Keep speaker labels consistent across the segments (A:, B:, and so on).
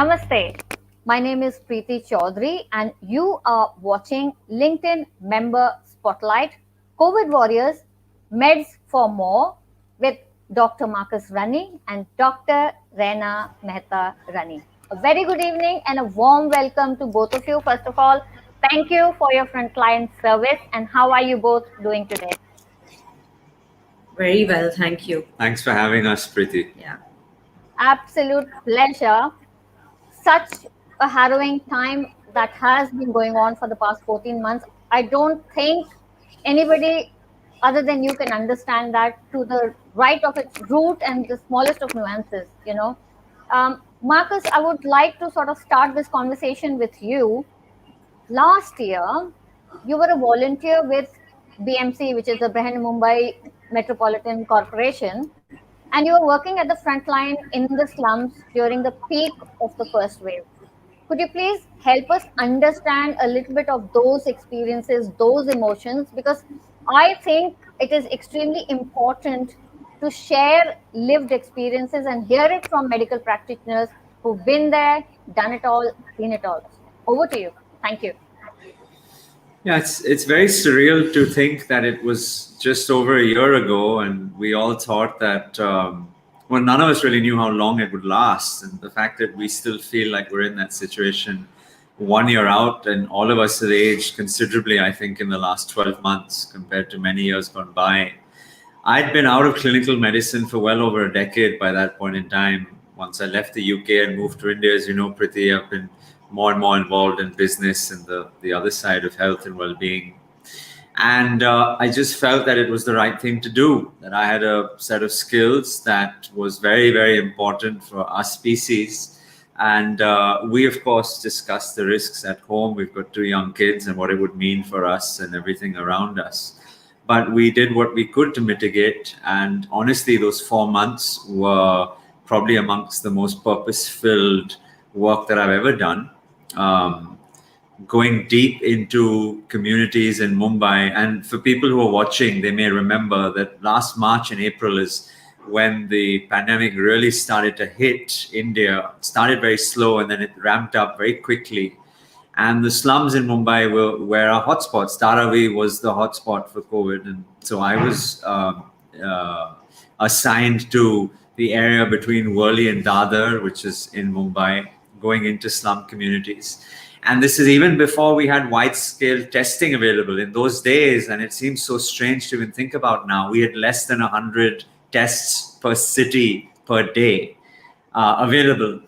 A: Namaste. My name is Preeti Chaudhary, and you are watching LinkedIn Member Spotlight COVID Warriors Meds for More with Dr. Marcus Ranney and Dr. Raina Mehta Ranney. A very good evening and a warm welcome to both of you. First of all, thank you for your frontline service, and how are you both doing today?
B: Very well, thank you.
C: Thanks for having us, Preeti.
B: Yeah.
A: Absolute pleasure. Such a harrowing time that has been going on for the past 14 months. I don't think anybody other than you can understand that to the right of its root and the smallest of nuances. Marcus, I would like to sort of start this conversation with you. Last year, you were a volunteer with BMC, which is the Brihan Mumbai Metropolitan Corporation, and you were working at the front line in the slums during the peak of the first wave. Could you please help us understand a little bit of those experiences, those emotions? Because I think it is extremely important to share lived experiences and hear it from medical practitioners who've been there, done it all, seen it all. Over to you. Thank you.
C: Yeah, it's very surreal to think that it was just over a year ago, and we all thought that, well, none of us really knew how long it would last. And the fact that we still feel like we're in that situation 1 year out, and all of us have aged considerably, I think, in the last 12 months compared to many years gone by. I'd been out of clinical medicine for well over a decade by that point in time. Once I left the UK and moved to India, as you know, Preeti, I've been more and more involved in business and the other side of health and well-being. And I just felt that it was the right thing to do, that I had a set of skills that was very, very important for our species. And we, of course, discussed the risks at home. We've got 2 young kids and what it would mean for us and everything around us. But we did what we could to mitigate. And honestly, those 4 months were probably amongst the most purpose-filled work that I've ever done. Going deep into communities in Mumbai. And for people who are watching, they may remember that last March and April is when the pandemic really started to hit India. It started very slow and then it ramped up very quickly. And the slums in Mumbai were a hotspot. Dharavi was the hotspot for COVID. And so I was assigned to the area between Worli and Dadar, which is in Mumbai, going into slum communities. And this is even before we had wide-scale testing available in those days. And it seems so strange to even think about now. We had less than 100 tests per city per day available.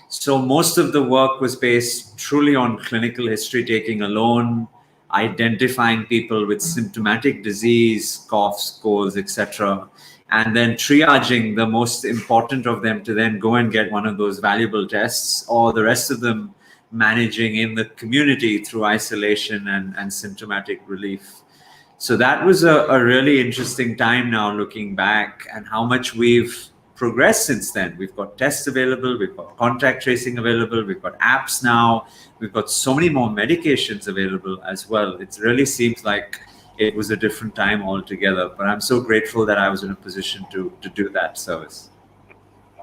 C: So most of the work was based truly on clinical history taking alone, identifying people with symptomatic disease, coughs, colds, etc., and then triaging the most important of them to then go and get one of those valuable tests, or the rest of them managing in the community through isolation and symptomatic relief. So that was a really interesting time now looking back, and how much we've progressed since then. We've got tests available, we've got contact tracing available, we've got apps now, we've got so many more medications available as well. It really seems like it was a different time altogether, but I'm so grateful that I was in a position to do that service.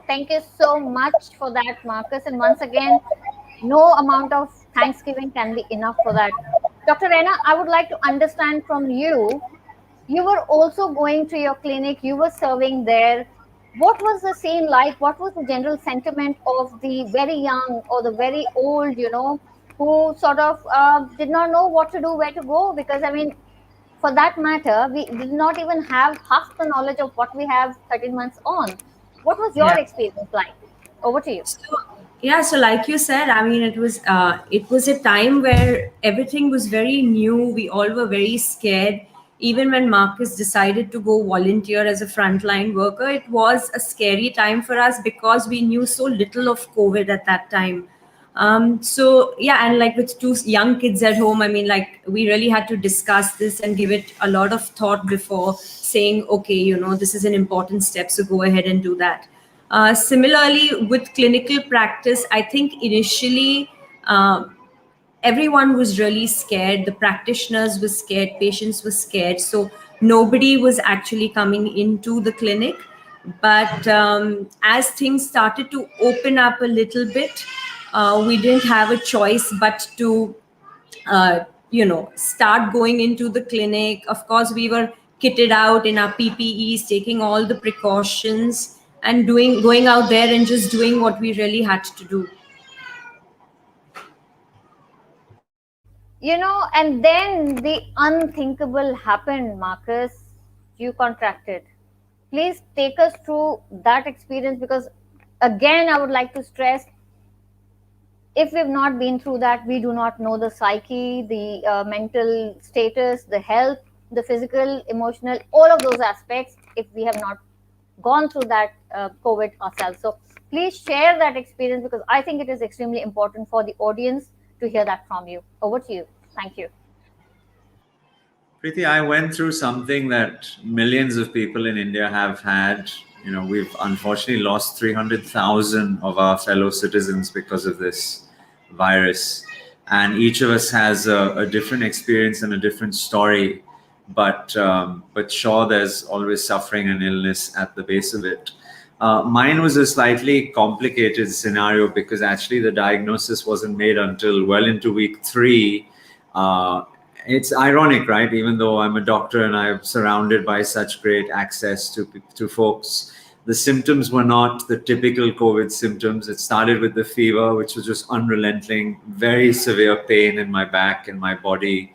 A: Thank you so much for that, Marcus. And once again, no amount of Thanksgiving can be enough for that. Dr. Raina, I would like to understand from you, you were also going to your clinic, you were serving there. What was the scene like? What was the general sentiment of the very young or the very old, who sort of did not know what to do, where to go? Because, I mean, for that matter, we did not even have half the knowledge of what we have 13 months on. What was your experience like? Over to you.
B: So like you said, I mean, it was a time where everything was very new. We all were very scared. Even when Marcus decided to go volunteer as a frontline worker, it was a scary time for us because we knew so little of COVID at that time. And like with 2 young kids at home, I mean, like we really had to discuss this and give it a lot of thought before saying, okay, this is an important step, so go ahead and do that. Similarly, with clinical practice, I think initially everyone was really scared. The practitioners were scared, patients were scared. So nobody was actually coming into the clinic. But as things started to open up a little bit, we didn't have a choice but to start going into the clinic. Of course, we were kitted out in our PPEs, taking all the precautions and going out there and just doing what we really had to do.
A: And then the unthinkable happened, Marcus. You contracted. Please take us through that experience, because again, I would like to stress, if we've not been through that, we do not know the psyche, the mental status, the health, the physical, emotional, all of those aspects, if we have not gone through that COVID ourselves. So please share that experience, because I think it is extremely important for the audience to hear that from you. Over to you. Thank you.
C: Preeti, I went through something that millions of people in India have had. We've unfortunately lost 300,000 of our fellow citizens because of this virus. And each of us has a different experience and a different story. But sure, there's always suffering and illness at the base of it. Mine was a slightly complicated scenario because actually the diagnosis wasn't made until well into week 3. It's ironic, right? Even though I'm a doctor and I'm surrounded by such great access to folks, the symptoms were not the typical COVID symptoms. It started with the fever, which was just unrelenting, very severe pain in my back and my body.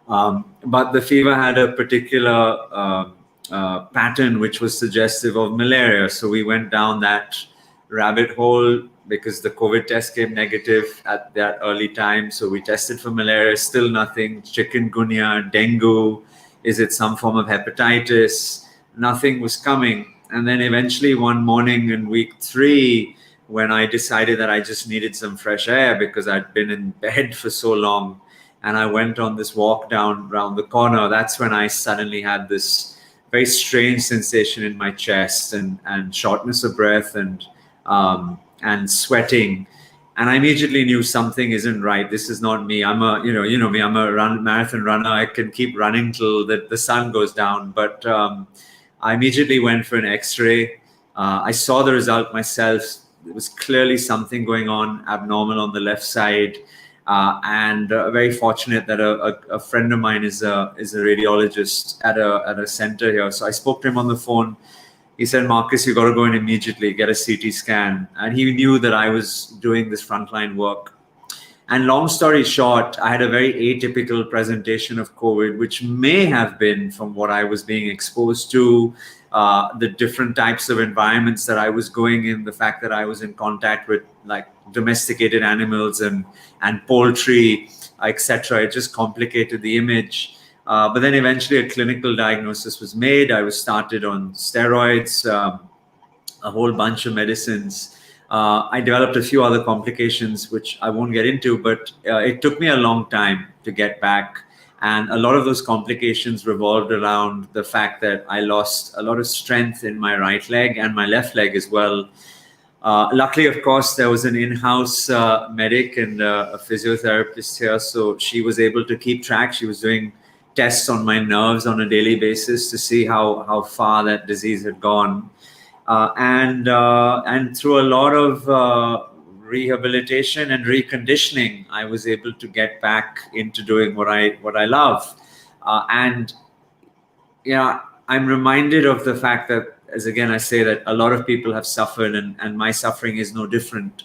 C: But the fever had a particular pattern which was suggestive of malaria. So we went down that rabbit hole because the COVID test came negative at that early time. So we tested for malaria, still nothing. Chikungunya, dengue, is it some form of hepatitis? Nothing was coming. And then eventually one morning in week 3, when I decided that I just needed some fresh air because I'd been in bed for so long, and I went on this walk down around the corner, that's when I suddenly had this very strange sensation in my chest and shortness of breath and sweating. And I immediately knew something isn't right. This is not me. I'm a, you know me, I'm a marathon runner. I can keep running till the sun goes down. But I immediately went for an X-ray. I saw the result myself. There was clearly something going on abnormal on the left side. And very fortunate that a friend of mine is a radiologist at a center here. So I spoke to him on the phone. He said, Marcus, you got to go in immediately, get a CT scan. And he knew that I was doing this frontline work. And long story short, I had a very atypical presentation of COVID, which may have been from what I was being exposed to, the different types of environments that I was going in, the fact that I was in contact with like domesticated animals and poultry, etc. It just complicated the image. But then eventually a clinical diagnosis was made. I was started on steroids, a whole bunch of medicines. I developed a few other complications, which I won't get into, but it took me a long time to get back. And a lot of those complications revolved around the fact that I lost a lot of strength in my right leg and my left leg as well. Luckily, of course, there was an in-house medic and a physiotherapist here. So she was able to keep track. She was doing tests on my nerves on a daily basis to see how far that disease had gone. And through a lot of rehabilitation and reconditioning, I was able to get back into doing what I love. And I'm reminded of the fact that, as again I say, that a lot of people have suffered, and my suffering is no different.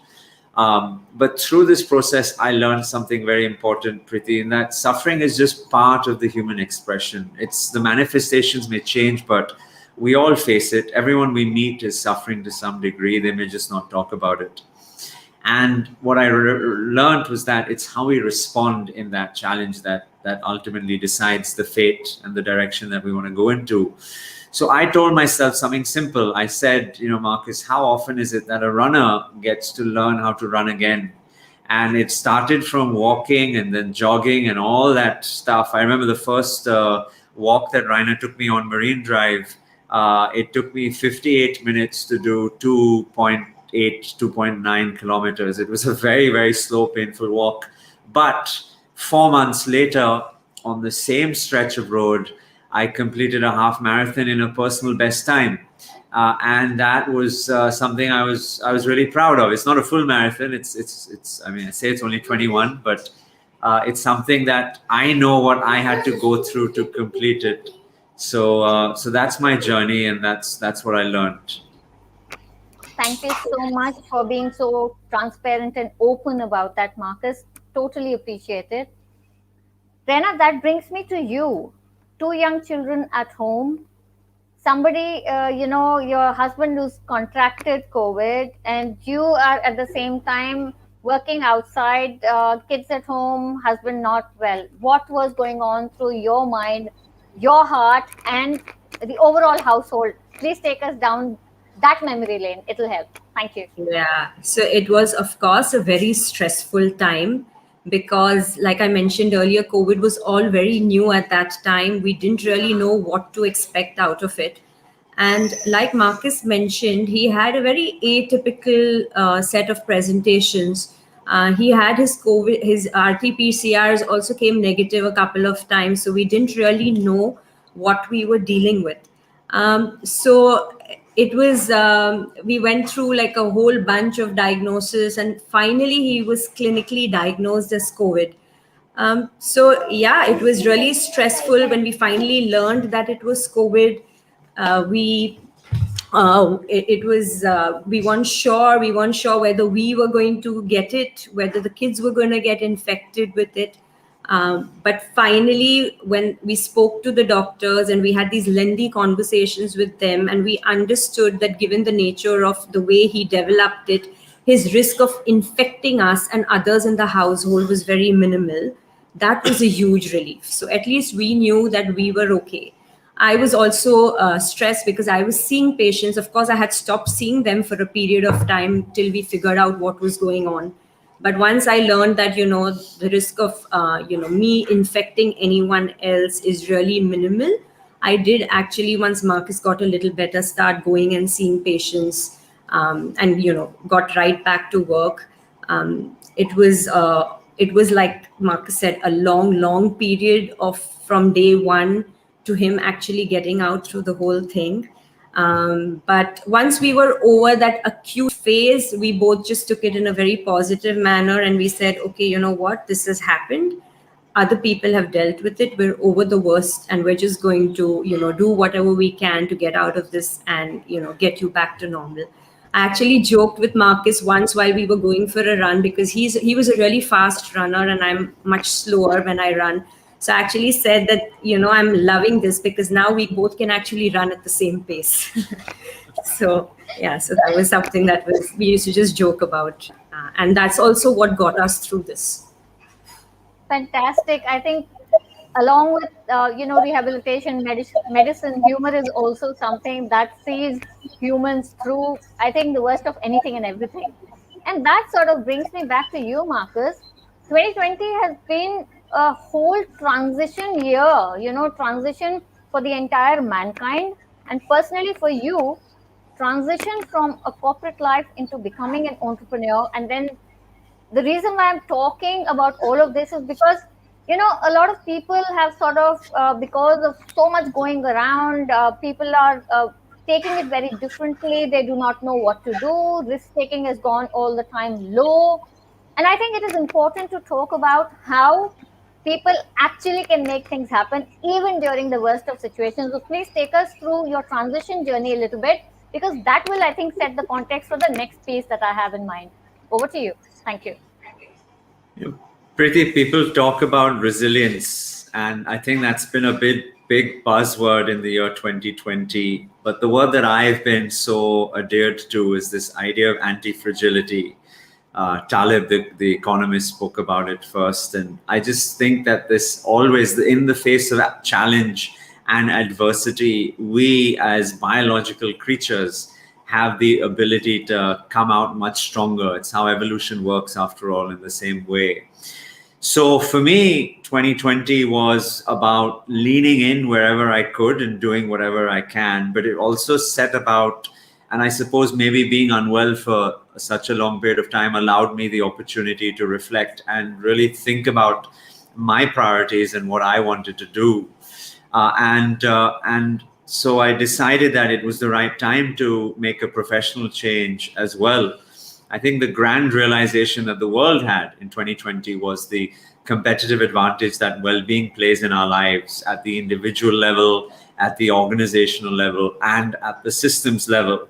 C: But through this process, I learned something very important, Preeti, in that suffering is just part of the human expression. It's the manifestations may change, but we all face it. Everyone we meet is suffering to some degree. They may just not talk about it. And what I learned was that it's how we respond in that challenge that ultimately decides the fate and the direction that we want to go into. So I told myself something simple. I said, Marcus, how often is it that a runner gets to learn how to run again? And it started from walking and then jogging and all that stuff. I remember the first walk that Raina took me on Marine Drive. It took me 58 minutes to do 2.9 kilometers. It was a very, very slow, painful walk. But 4 months later, on the same stretch of road, I completed a half marathon in a personal best time. and that was something I was really proud of. It's not a full marathon. It's. I mean, I say it's only 21, but it's something that I know what I had to go through to complete it. So that's my journey, and that's what I learned.
A: Thank you so much for being so transparent and open about that, Marcus. Totally appreciate it. Rena, that brings me to you. Two young children at home. Somebody, your husband who's contracted COVID, and you are at the same time working outside, kids at home, husband not well. What was going on through your mind, your heart, and the overall household? Please take us down that memory lane. It'll help. Thank you.
B: Yeah, so it was, of course, a very stressful time because, like I mentioned earlier, COVID was all very new at that time. We didn't really know what to expect out of it. And like Marcus mentioned, he had a very atypical set of presentations. He had his COVID, his RT-PCRs also came negative a couple of times, so we didn't really know what we were dealing with. So it was we went through like a whole bunch of diagnoses, and finally he was clinically diagnosed as COVID. So yeah, it was really stressful when we finally learned that it was COVID. It was we weren't sure whether we were going to get it, whether the kids were going to get infected with it. But finally, when we spoke to the doctors and we had these lengthy conversations with them, and we understood that given the nature of the way he developed it, his risk of infecting us and others in the household was very minimal. That was a huge relief. So at least we knew that we were okay. I was also stressed because I was seeing patients. Of course, I had stopped seeing them for a period of time till we figured out what was going on. But once I learned that, the risk of, me infecting anyone else is really minimal, I did actually, once Marcus got a little better, start going and seeing patients, and, got right back to work. It was like Marcus said, a long period of from day one to him actually getting out through the whole thing. But once we were over that acute phase, we both just took it in a very positive manner, and we said, okay, you know what, this has happened. Other people have dealt with it. We're over the worst, and we're just going to, do whatever we can to get out of this and, get you back to normal. I actually joked with Marcus once while we were going for a run, because he was a really fast runner and I'm much slower when I run. So I actually said that, I'm loving this because now we both can actually run at the same pace. So that was something that we used to just joke about. And that's also what got us through this.
A: Fantastic. I think along with rehabilitation, medicine, humor is also something that sees humans through, I think, the worst of anything and everything. And that sort of brings me back to you, Marcus. 2020 has been a whole transition year, transition for the entire mankind. And personally for you, transition from a corporate life into becoming an entrepreneur. And then the reason why I'm talking about all of this is because, a lot of people have sort of, because of so much going around, people are taking it very differently. They do not know what to do. Risk taking has gone all the time low. And I think it is important to talk about how people actually can make things happen even during the worst of situations. So please take us through your transition journey a little bit, because that will, I think, set the context for the next piece that I have in mind. Over to you. Thank you.
C: Preeti, people talk about resilience, and I think that's been a big buzzword in the year 2020. But the word that I've been so adhered to is this idea of anti-fragility. Taleb, the economist, spoke about it first. And I just think that this always, in the face of challenge and adversity, we as biological creatures have the ability to come out much stronger. It's how evolution works, after all, in the same way. So for me, 2020 was about leaning in wherever I could and doing whatever I can. But it also set about, and I suppose maybe being unwell for such a long period of time allowed me the opportunity to reflect and really think about my priorities and what I wanted to do. And So I decided that it was the right time to make a professional change as well. I think the grand realization that the world had in 2020 was the competitive advantage that well-being plays in our lives at the individual level, at the organizational level, and at the systems level.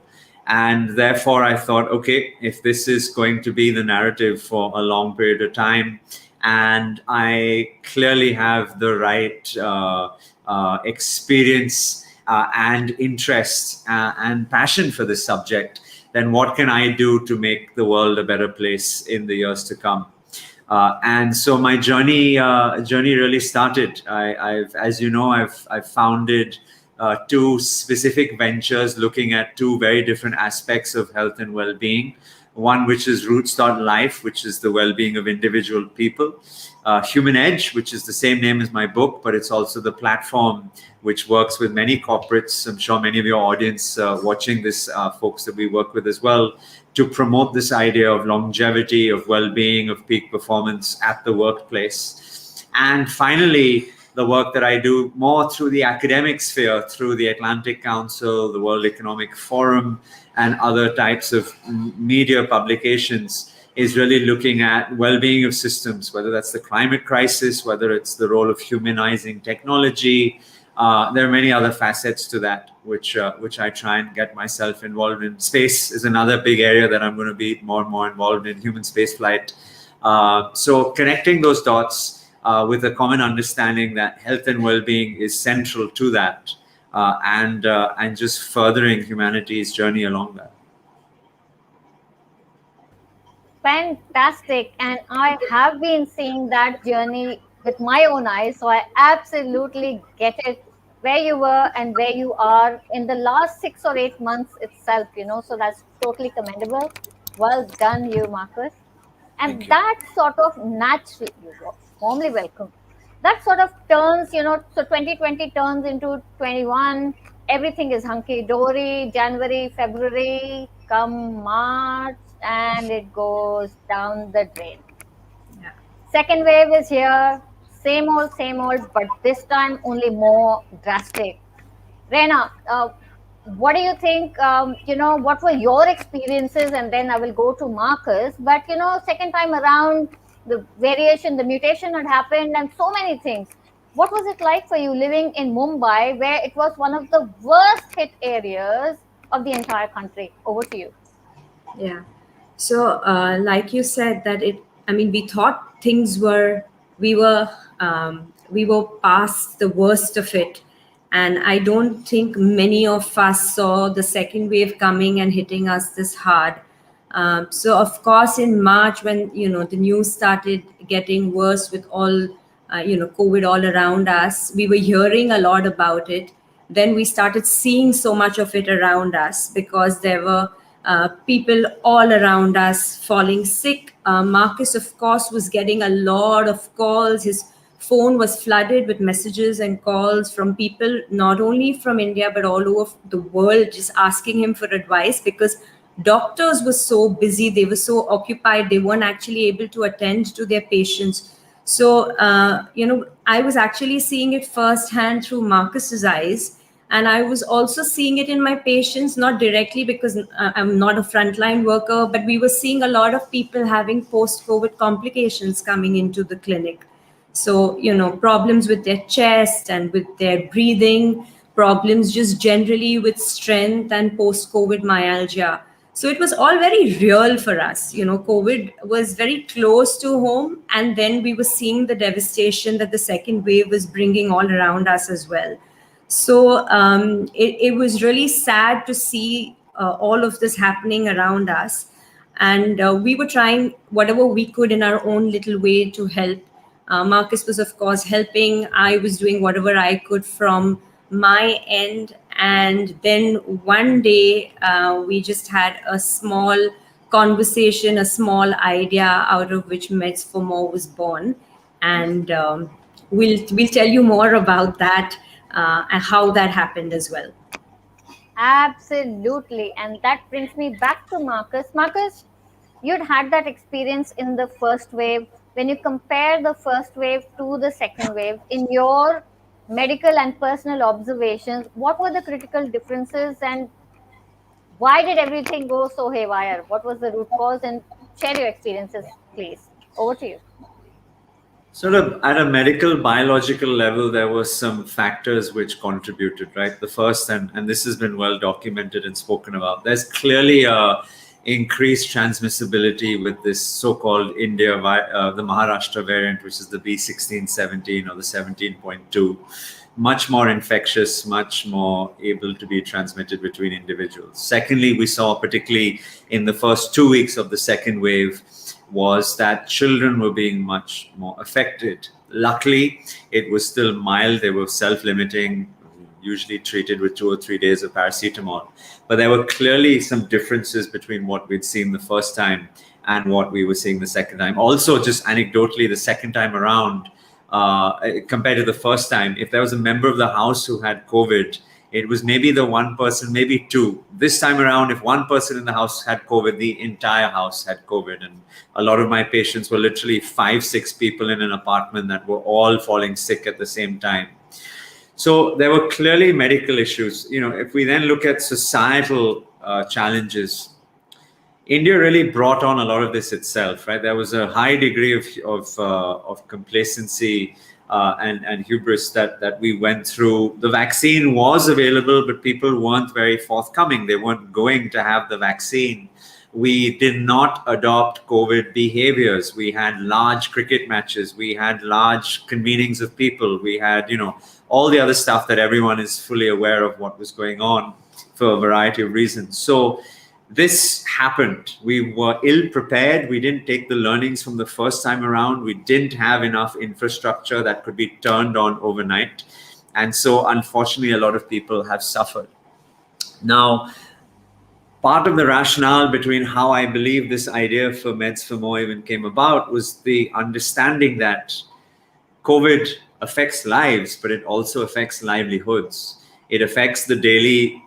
C: And therefore, I thought, okay, if this is going to be the narrative for a long period of time, and I clearly have the right experience and interest and passion for this subject, then what can I do to make the world a better place in the years to come? And so my journey really started. As you know, I've founded two specific ventures looking at two very different aspects of health and well-being. One which is Roots.life, which is the well-being of individual people. Human Edge, which is the same name as my book, but it's also the platform which works with many corporates. I'm sure many of your audience watching this, folks that we work with as well, to promote this idea of longevity, of well-being, of peak performance at the workplace. And finally, the work that I do more through the academic sphere, through the Atlantic Council, the World Economic Forum, and other types of media publications, is really looking at well-being of systems, whether that's the climate crisis, whether it's the role of humanizing technology. There are many other facets to that, which I try and get myself involved in. Space is another big area that I'm going to be more and more involved in, human spaceflight. So connecting those dots with a common understanding that health and well-being is central to that, and just furthering humanity's journey along that.
A: Fantastic. And I have been seeing that journey with my own eyes. So I absolutely get it where you were and where you are in the last 6 or 8 months itself, So that's totally commendable. Well done, you, Marcus. And that sort of naturally, you're warmly welcome. That sort of turns, so 2020 turns into 21. Everything is hunky dory. January, February, come March, and it goes down the drain.
B: Yeah.
A: Second wave is here. Same old, but this time only more drastic. Raina, what do you think? What were your experiences? And then I will go to Marcus. But, second time around, the variation, the mutation had happened, and so many things. What was it like for you living in Mumbai, where it was one of the worst hit areas of the entire country? Over to you.
B: Yeah. So, like you said, we thought we were past the worst of it. And I don't think many of us saw the second wave coming and hitting us this hard. So, of course, in March, when, the news started getting worse with all, COVID all around us, we were hearing a lot about it. Then we started seeing so much of it around us because there were people all around us falling sick. Marcus, of course, was getting a lot of calls. His phone was flooded with messages and calls from people, not only from India, but all over the world, just asking him for advice because doctors were so busy. They were so occupied. They weren't actually able to attend to their patients. So, I was actually seeing it firsthand through Marcus's eyes. And I was also seeing it in my patients, not directly because I'm not a frontline worker, but we were seeing a lot of people having post-COVID complications coming into the clinic. So, problems with their chest and with their breathing, problems just generally with strength and post-COVID myalgia. So it was all very real for us. COVID was very close to home. And then we were seeing the devastation that the second wave was bringing all around us as well. So it was really sad to see all of this happening around us. And we were trying whatever we could in our own little way to help. Marcus was, of course, helping. I was doing whatever I could from my end. And then one day we just had a small conversation, a small idea out of which Meds for More was born. And we'll tell you more about that and how that happened as well.
A: Absolutely. And that brings me back to Marcus. Marcus, you'd had that experience in the first wave. When you compare the first wave to the second wave, in your medical and personal observations, what were the critical differences and why did everything go so haywire? What was the root cause? And share your experiences, please. Over to you.
C: Sort of at a medical biological level, there were some factors which contributed, right? The first, and this has been well documented and spoken about, there's clearly a increased transmissibility with this so-called the Maharashtra variant, which is the B1617 or the 17.2, much more infectious, much more able to be transmitted between individuals. Secondly, we saw particularly in the first 2 weeks of the second wave was that children were being much more affected. Luckily, it was still mild. They were self-limiting, usually treated with 2 or 3 days of paracetamol. But there were clearly some differences between what we'd seen the first time and what we were seeing the second time. Also, just anecdotally, the second time around, compared to the first time, if there was a member of the house who had COVID, it was maybe the one person, maybe two. This time around, if one person in the house had COVID, the entire house had COVID. And a lot of my patients were literally 5-6 people in an apartment that were all falling sick at the same time. So there were clearly medical issues. If we then look at societal challenges, India really brought on a lot of this itself, right? There was a high degree of complacency and hubris that we went through. The vaccine was available, but people weren't very forthcoming. They weren't going to have the vaccine. We did not adopt COVID behaviors. We had large cricket matches. We had large convenings of people. We had, all the other stuff that everyone is fully aware of what was going on for a variety of reasons. So this happened. We were ill prepared. We didn't take the learnings from the first time around. We didn't have enough infrastructure that could be turned on overnight. And so, unfortunately, a lot of people have suffered. Now, part of the rationale between how I believe this idea for Meds for More even came about was the understanding that COVID affects lives, but it also affects livelihoods. It affects the daily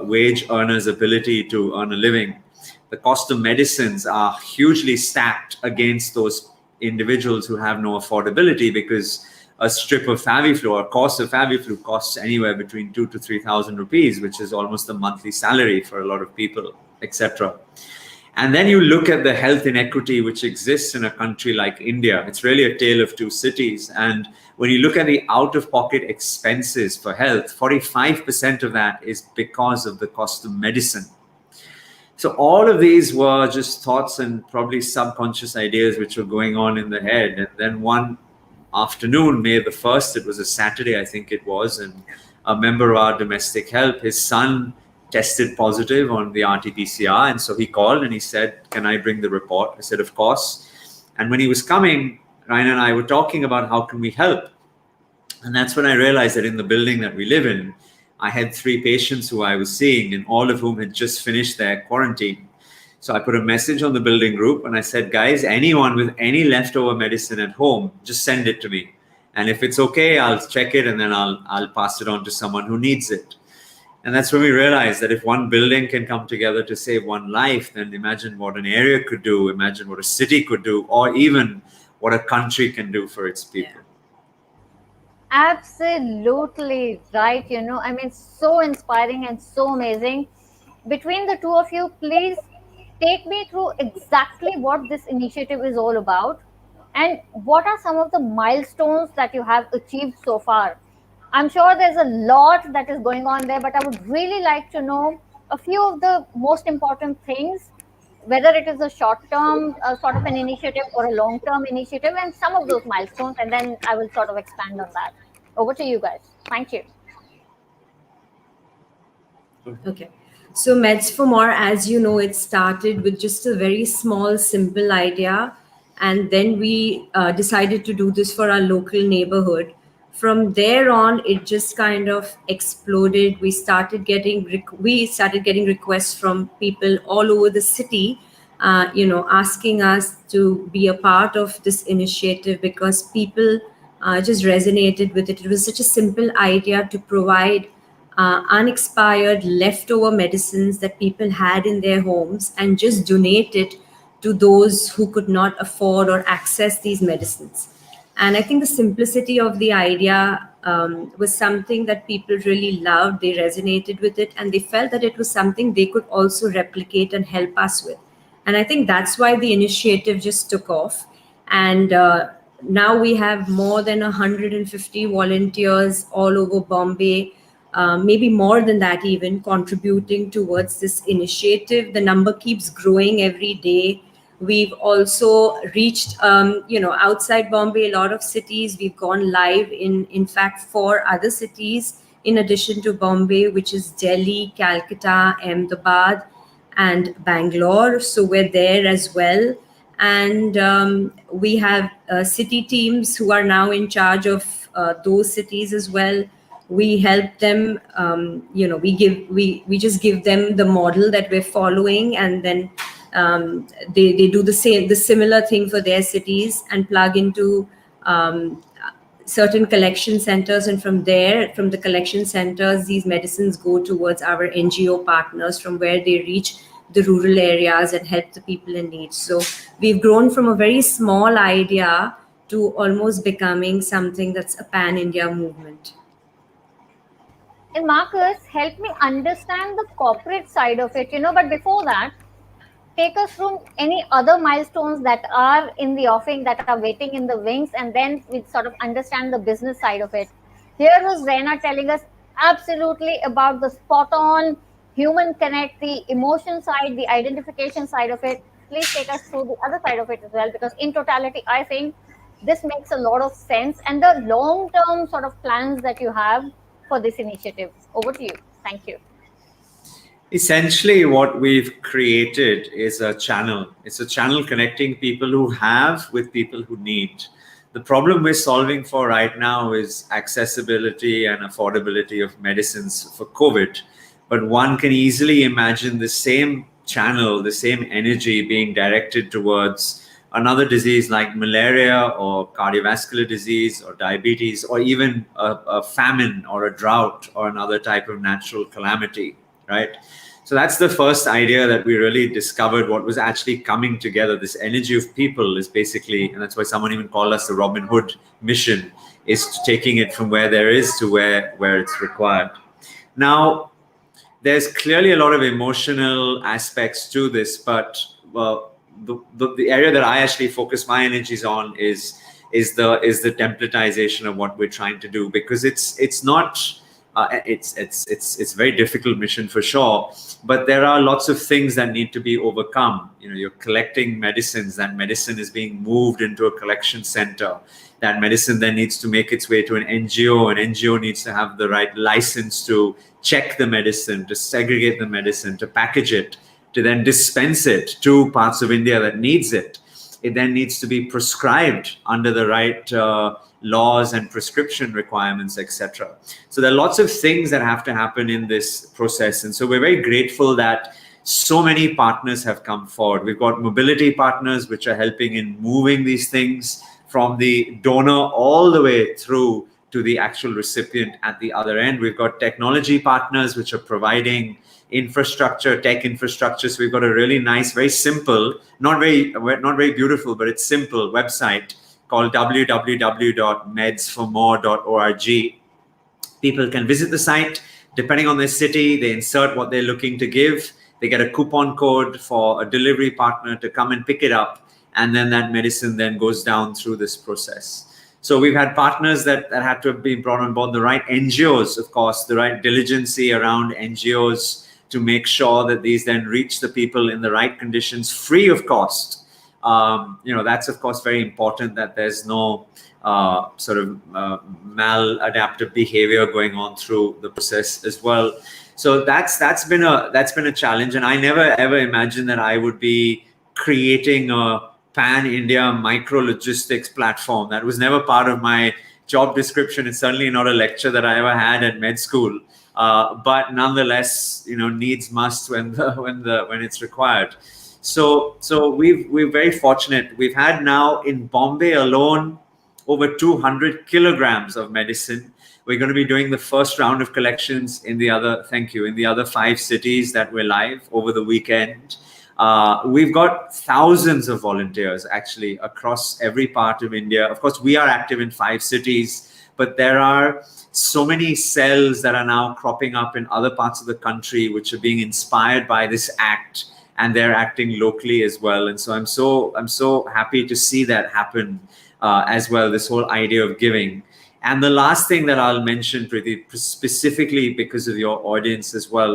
C: wage earner's ability to earn a living. The cost of medicines are hugely stacked against those individuals who have no affordability, because a strip of Faviflu or course of Faviflu costs anywhere between 2,000 to 3,000 rupees, which is almost a monthly salary for a lot of people, etc. And then you look at the health inequity which exists in a country like India. It's really a tale of two cities. And when you look at the out-of-pocket expenses for health, 45% of that is because of the cost of medicine. So all of these were just thoughts and probably subconscious ideas which were going on in the head. And then one afternoon, May the 1st, it was a Saturday, I think it was, and a member of our domestic help, his son tested positive on the RT-PCR. And so he called and he said, "Can I bring the report?" I said, "Of course." And when he was coming, Raina and I were talking about how can we help. And that's when I realized that in the building that we live in, I had 3 patients who I was seeing, and all of whom had just finished their quarantine. So I put a message on the building group and I said, "Guys, anyone with any leftover medicine at home, just send it to me. And if it's okay, I'll check it and then I'll pass it on to someone who needs it." And that's when we realized that if one building can come together to save one life, then imagine what an area could do, imagine what a city could do, or even what a country can do for its people.
A: Absolutely right. I mean, so inspiring and so amazing. Between the two of you, please take me through exactly what this initiative is all about and what are some of the milestones that you have achieved so far. I'm sure there's a lot that is going on there, but I would really like to know a few of the most important things, whether it is a short-term sort of an initiative or a long-term initiative, and some of those milestones, and then I will sort of expand on that. Over to you guys. Thank you.
B: Okay. So Meds for More, as you know, it started with just a very small, simple idea. And then we decided to do this for our local neighborhood. From there on, it just kind of exploded. We started getting requests from people all over the city, asking us to be a part of this initiative because people just resonated with it. It was such a simple idea to provide unexpired leftover medicines that people had in their homes and just donate it to those who could not afford or access these medicines. And I think the simplicity of the idea was something that people really loved. They resonated with it, and they felt that it was something they could also replicate and help us with. And I think that's why the initiative just took off. And now we have more than 150 volunteers all over Bombay, maybe more than that, even contributing towards this initiative. The number keeps growing every day. We've also reached, outside Bombay, a lot of cities. We've gone live in fact, 4 other cities in addition to Bombay, which is Delhi, Calcutta, Ahmedabad, and Bangalore. So we're there as well. And we have city teams who are now in charge of those cities as well. We help them, we just give them the model that we're following, and then they do the similar thing for their cities and plug into certain collection centers, and from the collection centers, these medicines go towards our NGO partners, from where they reach the rural areas and help the people in need. So we've grown from a very small idea to almost becoming something that's a pan-India movement.
A: And Marcus, help me understand the corporate side of it, but before that, take us through any other milestones that are in the offing, that are waiting in the wings, and then we sort of understand the business side of it. Here was Raina telling us absolutely about the spot on human connect, the emotion side, the identification side of it. Please take us through the other side of it as well, because in totality, I think this makes a lot of sense, and the long term sort of plans that you have for this initiative. Over to you. Thank you.
C: Essentially, what we've created is a channel. It's a channel connecting people who have with people who need. The problem we're solving for right now is accessibility and affordability of medicines for COVID. But one can easily imagine the same channel, the same energy being directed towards another disease like malaria or cardiovascular disease or diabetes, or even a famine or a drought or another type of natural calamity, right? So that's the first idea that we really discovered what was actually coming together. This energy of people is basically, and that's why someone even called us the Robin Hood mission, is taking it from where there is to where it's required. Now, there's clearly a lot of emotional aspects to this, but the area that I actually focus my energies on is the templatization of what we're trying to do, because it's not it's a very difficult mission for sure, but there are lots of things that need to be overcome. You're collecting medicines. That medicine is being moved into a collection center. That medicine then needs to make its way to an NGO. An NGO needs to have the right license to check the medicine, to segregate the medicine, to package it, to then dispense it to parts of India that needs it. It then needs to be prescribed under the right laws and prescription requirements, etc. So there are lots of things that have to happen in this process. And so we're very grateful that so many partners have come forward. We've got mobility partners, which are helping in moving these things from the donor all the way through to the actual recipient at the other end. We've got technology partners, which are providing infrastructure, tech infrastructure. So we've got a really nice, very simple, not very beautiful, but it's simple website called www.medsformore.org. People can visit the site. Depending on their city, they insert what they're looking to give. They get a coupon code for a delivery partner to come and pick it up. And then that medicine then goes down through this process. So we've had partners that had to be brought on board, the right NGOs, of course, the right diligency around NGOs to make sure that these then reach the people in the right conditions, free of cost. That's of course very important, that there's no maladaptive behavior going on through the process as well. So that's been a challenge, and I never ever imagined that I would be creating a pan-India micro-logistics platform. That was never part of my job description. It's certainly not a lecture that I ever had at med school. But nonetheless, needs must when it's required. So we're very fortunate. We've had now in Bombay alone over 200 kilograms of medicine. We're going to be doing the first round of collections in the other 5 cities that we're live over the weekend. We've got thousands of volunteers actually across every part of India. Of course, we are active in 5 cities, but there are so many cells that are now cropping up in other parts of the country which are being inspired by this act, and they're acting locally as well. And so I'm so happy to see that happen as well, this whole idea of giving. And the last thing that I'll mention, Preeti, specifically because of your audience as well,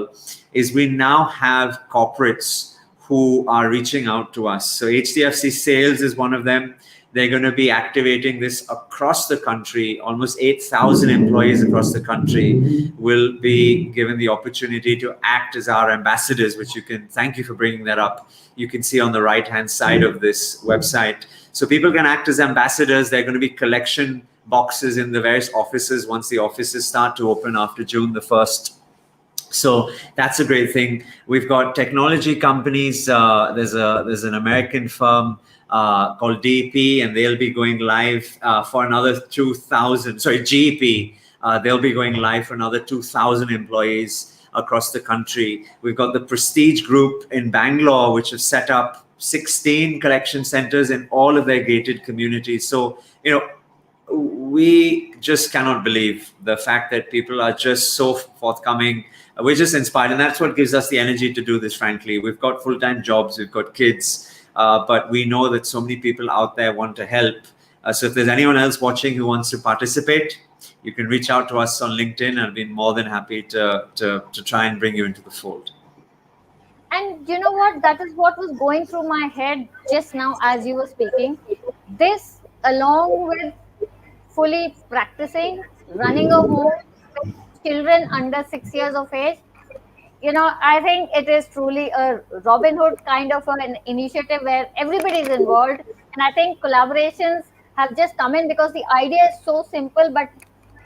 C: is we now have corporates who are reaching out to us. So HDFC Sales is one of them. They're going to be activating this across the country. Almost 8,000 employees across the country will be given the opportunity to act as our ambassadors, which you can, thank you for bringing that up. You can see on the right-hand side of this website. So people can act as ambassadors. There are going to be collection boxes in the various offices once the offices start to open after June the 1st. So that's a great thing. We've got technology companies. There's an American firm called DP, and they'll be going live for another 2,000. Sorry, GP. They'll be going live for another 2,000 employees across the country. We've got the Prestige Group in Bangalore, which have set up 16 collection centers in all of their gated communities. So, we just cannot believe the fact that people are just so forthcoming. We're just inspired, and that's what gives us the energy to do this, frankly. We've got full-time jobs, we've got kids, but we know that so many people out there want to help. So if there's anyone else watching who wants to participate, you can reach out to us on LinkedIn. I'll be more than happy to try and bring you into the fold.
A: And you know what? That is what was going through my head just now as you were speaking. This, along with fully practicing, running a home with children under 6 years of age, I think it is truly a Robinhood kind of an initiative where everybody is involved. And I think collaborations have just come in because the idea is so simple, but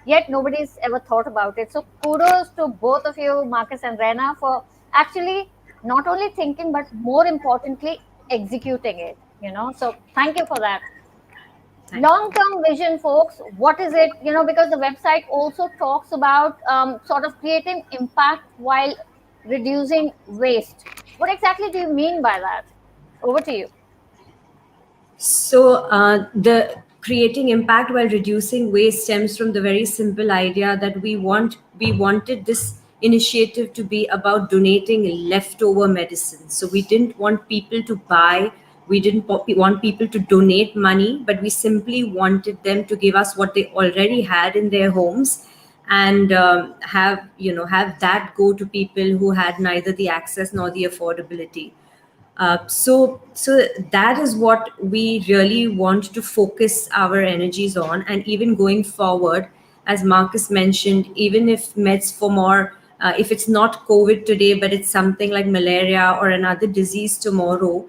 A: yet nobody's ever thought about it. So kudos to both of you, Marcus and Raina, for actually not only thinking, but more importantly, executing it, So thank you for that. Long-term vision, folks, what is it? Because the website also talks about sort of creating impact while reducing waste. What exactly do you mean by that? Over to you.
B: So the creating impact while reducing waste stems from the very simple idea that we wanted this initiative to be about donating leftover medicine. So we didn't want people to buy. We didn't want people to donate money, but we simply wanted them to give us what they already had in their homes, and have that go to people who had neither the access nor the affordability. So that is what we really want to focus our energies on. And even going forward, as Marcus mentioned, even if meds for more, if it's not COVID today, but it's something like malaria or another disease tomorrow,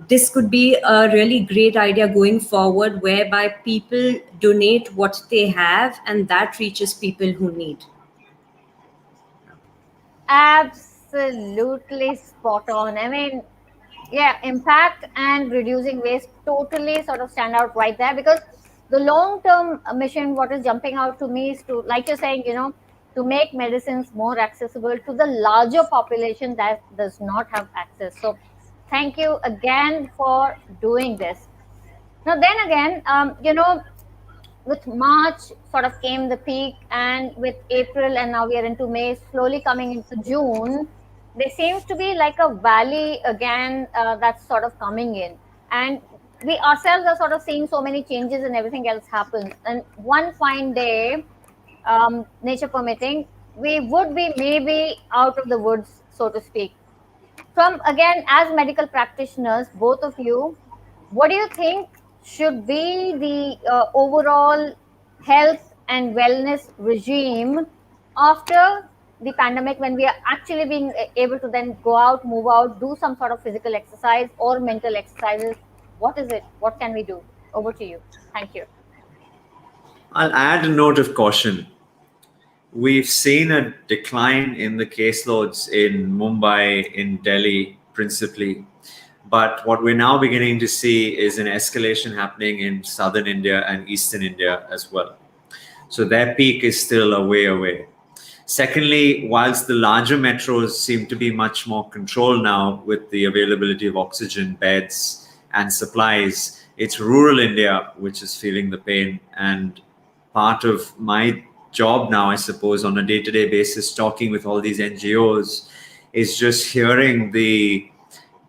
B: this could be a really great idea going forward, whereby people donate what they have and that reaches people who need.
A: Absolutely spot on. I mean, yeah, impact and reducing waste totally sort of stand out right there, because the long-term mission, what is jumping out to me is to, like you're saying, to make medicines more accessible to the larger population that does not have access. So thank you again for doing this. Now, then again, with March sort of came the peak, and with April, and now we are into May, slowly coming into June, there seems to be like a valley again that's sort of coming in. And we ourselves are sort of seeing so many changes and everything else happens. And one fine day, nature permitting, we would be maybe out of the woods, so to speak. From, again, as medical practitioners, both of you, what do you think should be the overall health and wellness regime after the pandemic, when we are actually being able to then go out, move out, do some sort of physical exercise or mental exercises? What is it? What can we do? Over to you. Thank you.
C: I'll add a note of caution. We've seen a decline in the caseloads in Mumbai, in Delhi principally. But what we're now beginning to see is an escalation happening in southern India and eastern India as well. So their peak is still a way away. Secondly, whilst the larger metros seem to be much more controlled now with the availability of oxygen, beds, and supplies, it's rural India which is feeling the pain. And part of my job now, I suppose, on a day-to-day basis, talking with all these NGOs, is just hearing the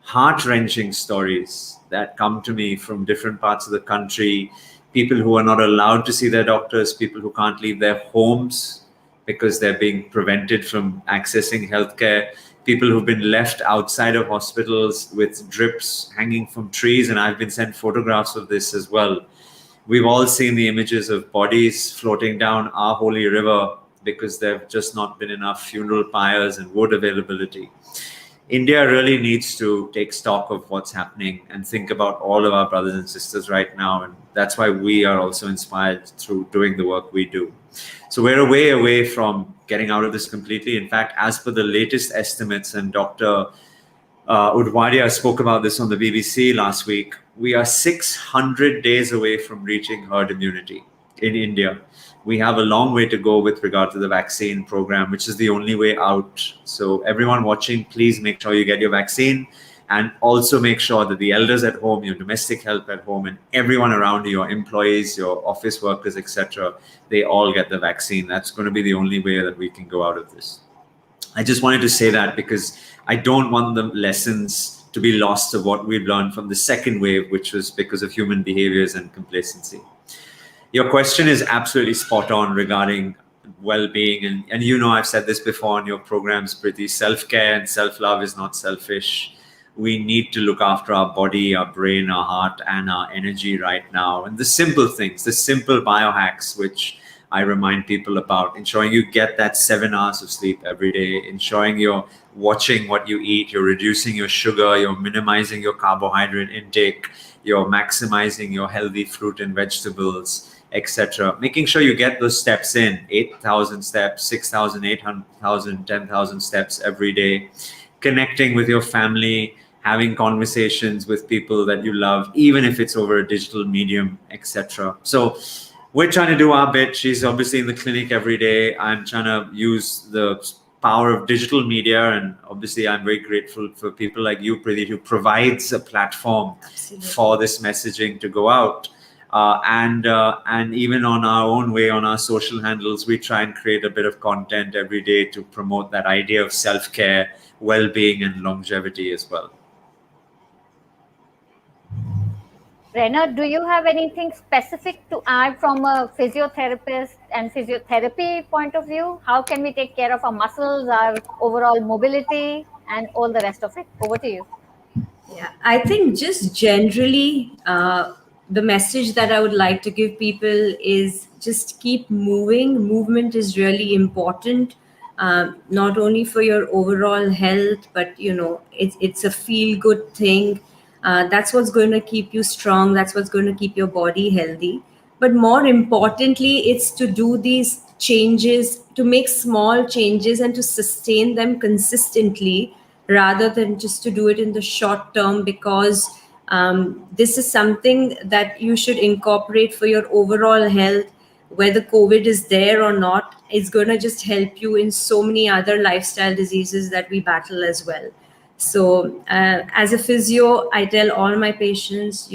C: heart-wrenching stories that come to me from different parts of the country. People who are not allowed to see their doctors, people who can't leave their homes because they're being prevented from accessing healthcare, people who've been left outside of hospitals with drips hanging from trees. And I've been sent photographs of this as well. We've all seen the images of bodies floating down our holy river because there have just not been enough funeral pyres and wood availability. India really needs to take stock of what's happening and think about all of our brothers and sisters right now. And that's why we are also inspired through doing the work we do. So we're a way away from getting out of this completely. In fact, as per the latest estimates, and Dr. Udwadia spoke about this on the BBC last week, we are 600 days away from reaching herd immunity in India. We have a long way to go with regard to the vaccine program, which is the only way out. So everyone watching, please make sure you get your vaccine, and also make sure that the elders at home, your domestic help at home, and everyone around you, your employees, your office workers, etc., they all get the vaccine. That's going to be the only way that we can go out of this. I just wanted to say that because I don't want the lessons to be lost of what we've learned from the second wave, which was because of human behaviors and complacency. Your question is absolutely spot on regarding well-being. And you know, I've said this before on your programs, Preeti, self-care and self-love is not selfish. We need to look after our body, our brain, our heart, and our energy right now. And the simple things, the simple biohacks, which I remind people about, ensuring you get that 7 hours of sleep every day, ensuring you're watching what you eat, you're reducing your sugar, you're minimizing your carbohydrate intake, you're maximizing your healthy fruit and vegetables, etc. Making sure you get those steps in, 8,000 steps, 6,000, 8,000, 10,000 steps every day, connecting with your family, having conversations with people that you love, even if it's over a digital medium, etc. So we're trying to do our bit. She's obviously in the clinic every day. I'm trying to use the power of digital media, and obviously I'm very grateful for people like you, Preeti, who provides a platform for this messaging to go out. And even on our own way, on our social handles, we try and create a bit of content every day to promote that idea of self-care, well-being, and longevity as well.
A: Raina, do you have anything specific to add from a physiotherapist and physiotherapy point of view? How can we take care of our muscles, our overall mobility, and all the rest of it? Over to you.
B: Yeah, I think just generally, the message that I would like to give people is just keep moving. Movement is really important, not only for your overall health, but it's a feel-good thing. That's what's going to keep you strong. That's what's going to keep your body healthy. But more importantly, it's to do these changes, to make small changes and to sustain them consistently rather than just to do it in the short term, because this is something that you should incorporate for your overall health. Whether COVID is there or not, it's going to just help you in so many other lifestyle diseases that we battle as well. So as a physio, I tell all my patients,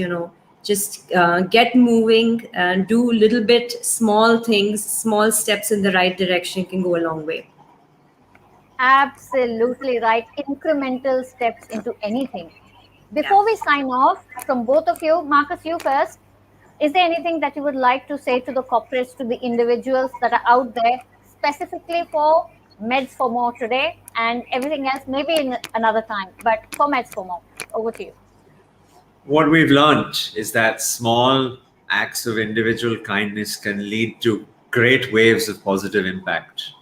B: just get moving and do a little bit small things, small steps in the right direction can go a long way.
A: Absolutely right. Incremental steps into anything. Before we sign off, from both of you, Marcus, you first, is there anything that you would like to say to the corporates, to the individuals that are out there, specifically for Meds for More today and everything else, maybe in another time, but for Meds for More? Over to you.
C: What we've learned is that small acts of individual kindness can lead to great waves of positive impact.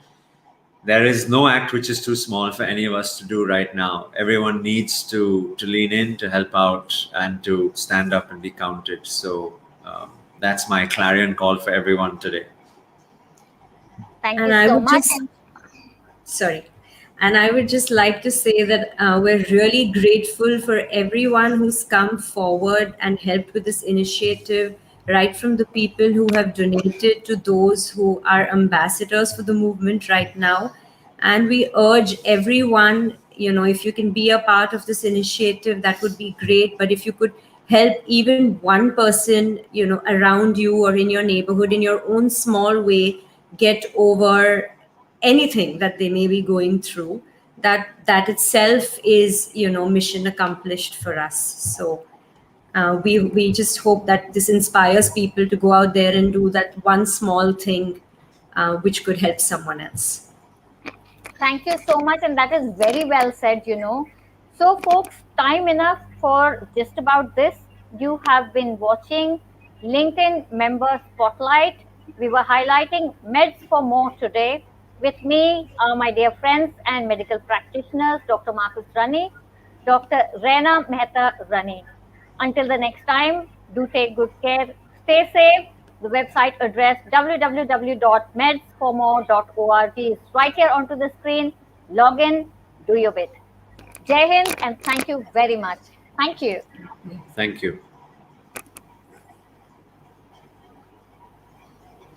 C: There is no act which is too small for any of us to do right now. Everyone needs to lean in, to help out, and to stand up and be counted. So that's my clarion call for everyone today.
A: Thank you so much.
B: And I would just like to say that we're really grateful for everyone who's come forward and helped with this initiative, right from the people who have donated to those who are ambassadors for the movement right now. And we urge everyone, if you can be a part of this initiative, that would be great. But if you could help even one person, around you or in your neighborhood in your own small way get over anything that they may be going through, that itself is, mission accomplished for us. So we just hope that this inspires people to go out there and do that one small thing, which could help someone else.
A: Thank you so much. And that is very well said. So, folks, time enough for just about this. You have been watching LinkedIn Member Spotlight. We were highlighting Meds for More today. With me are my dear friends and medical practitioners, Dr. Marcus Ranney, Dr. Raina Mehta Ranney. Until the next time, do take good care. Stay safe. The website address www.medsformore.org is right here onto the screen. Log in, do your bit. Jai Hind, and thank you very much. Thank you.
C: Thank you.